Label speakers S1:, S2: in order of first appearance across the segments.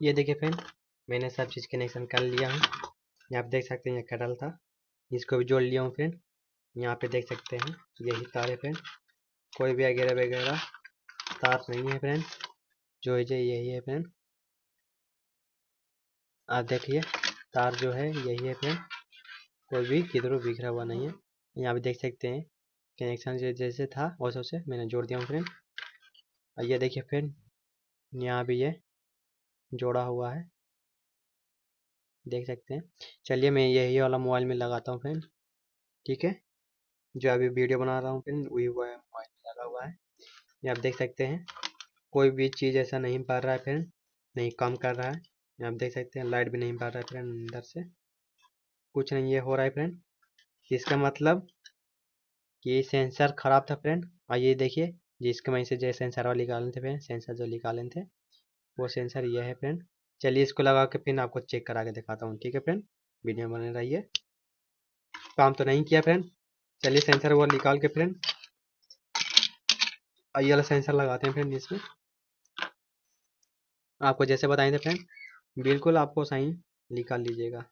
S1: ये देखिए फ्रेंड, मैंने सब चीज़ कनेक्शन कर लिया हूँ। यहाँ पे देख सकते हैं, ये कटल था, इसको भी जोड़ लिया हूँ फ्रेंड। यहाँ पे देख सकते हैं यही तार है फ्रेंड, कोई भी वगैरह वगैरह तार नहीं है फ्रेंड, जो है यही है फ्रेंड। आप देखिए तार जो है यही है फ्रेंड, कोई भी किधरों बिखरा हुआ नहीं है। यहाँ पे देख सकते हैं कनेक्शन जैसे था वैसे से मैंने जोड़ दिया हूँ फ्रेंड। और ये देखिए फ्रेंड, यहाँ भी ये जोड़ा हुआ है, देख सकते हैं। चलिए मैं यही वाला मोबाइल में लगाता हूँ फ्रेंड, ठीक है। जो अभी वीडियो बना रहा हूँ फ्रेंड वही मोबाइल में लगा हुआ है। ये आप देख सकते हैं कोई भी चीज़ ऐसा नहीं पड़ रहा है फ्रेंड, नहीं कम कर रहा है। ये आप देख सकते हैं लाइट भी नहीं पड़ रहा है फ्रेंड, अंदर से कुछ नहीं ये हो रहा है फ्रेंड। इसका मतलब कि सेंसर खराब था फ्रेंड। और ये देखिए जिसके वजह से जो सेंसर वाले निकाले थे फ्रेंड, सेंसर जो निकाले थे वो सेंसर ये है फ्रेंड। चलिए इसको लगा के फिर आपको चेक करा के दिखाता हूँ, ठीक है फ्रेंड। वीडियो में बने रहिए। काम तो नहीं किया फ्रेंड, चलिए सेंसर वो निकाल के फ्रेंड ये वाला सेंसर लगाते हैं फ्रेंड इसमें। आपको जैसे बताए थे फ्रेंड बिल्कुल आपको सही निकाल लीजिएगा।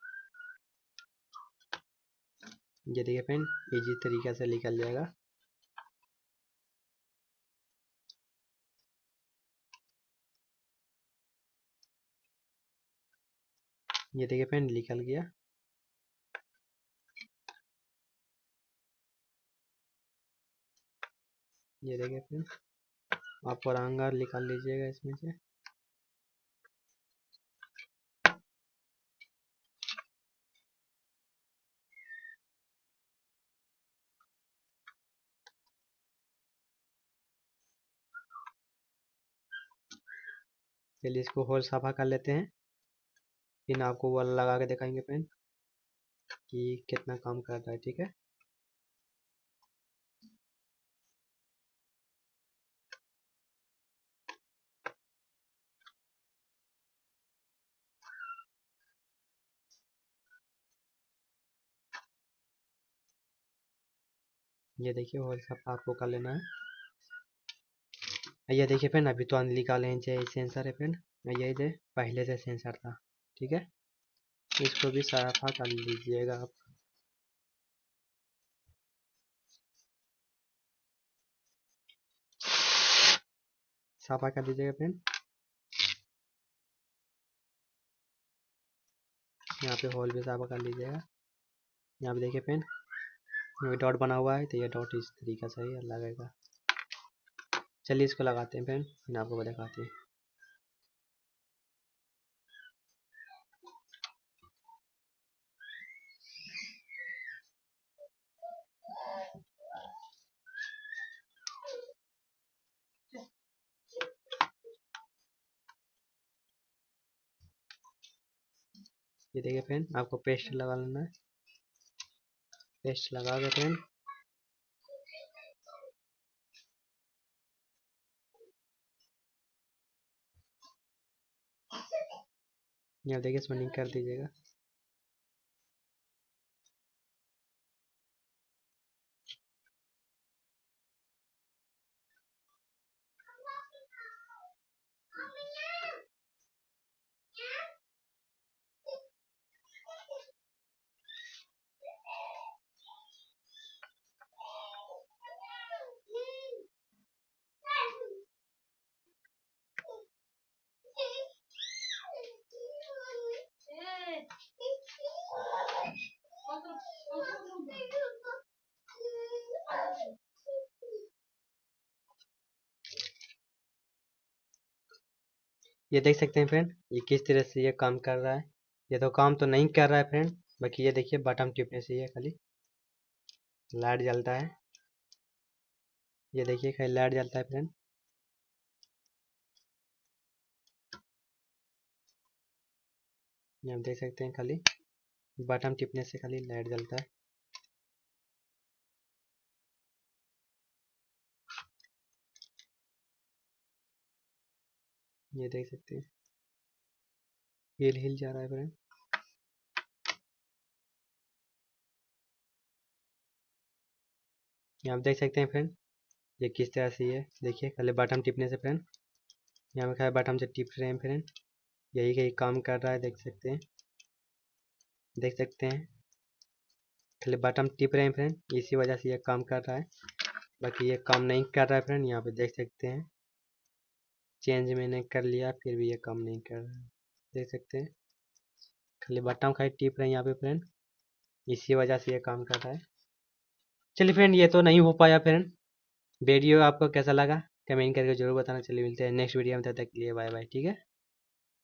S1: ये देखिए फ्रेंड इजी तरीके से निकल जाएगा। ये देखिए फ्रेंड निकल गया। ये देखिए फ्रेंड, आप रंगा निकाल लीजिएगा इसमें से। चलिए इसको होल साफा कर लेते हैं, फिर आपको वो लगा के दिखाएंगे फ्रेंड कि कितना काम कर रहा है, ठीक है। ये देखिए होल साफा आपको कर लेना है। ये देखिए फ्रेंड अभी तो निकाले हैं जो सेंसर है फ्रेंड, ये जो पहले से सेंसर था, ठीक है। इसको भी साफा कर लीजिएगा आप। साफा कर दीजिएगा फ्रेंड। यहाँ पे होल भी साफा कर लीजिएगा। यहाँ पे देखिए फ्रेंड ये डॉट बना हुआ है, तो ये डॉट इस तरीके से ही लगेगा। चलिए इसको लगाते हैं फ्रेंड, फिर आपको दिखाते हैं। ये देखिए फ्रेंड आपको पेस्ट लगा लेना है। पेस्ट लगा के फ्रेंड यहाँ देखिए स्पिनिंग कर दीजिएगा। ये देख सकते हैं फ्रेंड ये किस तरह से ये काम कर रहा है। ये तो काम तो नहीं कर रहा है फ्रेंड, बाकी ये देखिए बटन टिपने से ये खाली लाइट जलता है। ये देखिए खाली लाइट जलता है फ्रेंड। ये हम देख सकते हैं खाली बटन टिपने से खाली लाइट जलता है। ये देख सकते हैं हिल हिल जा रहा है फ्रेंड। ये आप देख सकते हैं फ्रेंड ये किस तरह से ये देखिए खाली बटन टिपने से फ्रेंड, यहाँ पे खाली बटन से टिप रहे हैं फ्रेंड। यही काम कर रहा है, देख सकते हैं। खाली बटन टिप रहे हैं फ्रेंड, इसी वजह से ये काम कर रहा है, बाकी ये काम नहीं कर रहा है फ्रेंड। यहाँ पे देख सकते हैं, चेंज मैंने कर लिया फिर भी ये काम नहीं कर रहा है, देख सकते हैं। खाली बटन खाली टिप रहे हैं यहाँ पे फ्रेंड, इसी वजह से ये काम कर रहा है। चलिए फ्रेंड, ये तो नहीं हो पाया फ्रेंड। वीडियो आपको कैसा लगा कमेंट करके जरूर बताना। चलिए मिलते हैं नेक्स्ट वीडियो में, तब तक के लिए बाय बाय, ठीक है।